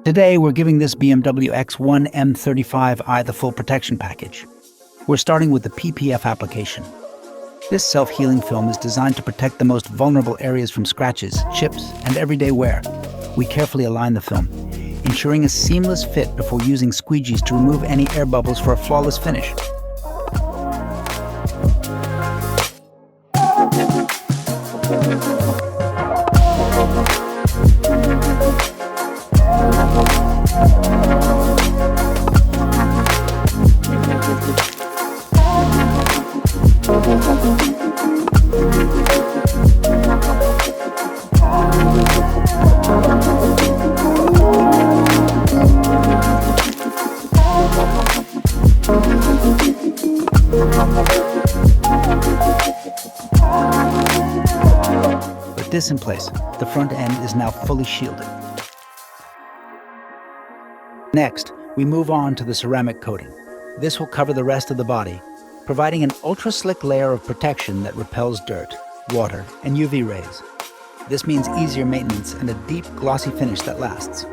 Today, we're giving this BMW X1 M35i the full protection package. We're starting with the PPF application. This self-healing film is designed to protect the most vulnerable areas from scratches, chips, and everyday wear. We carefully align the film, ensuring a seamless fit before using squeegees to remove any air bubbles for a flawless finish. With this in place, the front end is now fully shielded. Next, we move on to the ceramic coating. This will cover the rest of the body, providing an ultra-slick layer of protection that repels dirt, water, and UV rays. This means easier maintenance and a deep, glossy finish that lasts.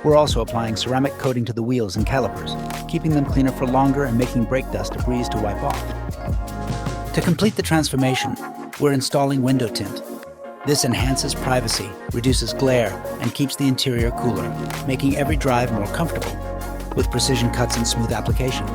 We're also applying ceramic coating to the wheels and calipers, keeping them cleaner for longer and making brake dust a breeze to wipe off. To complete the transformation, we're installing window tint. This enhances privacy, reduces glare, and keeps the interior cooler, making every drive more comfortable, with precision cuts and smooth application.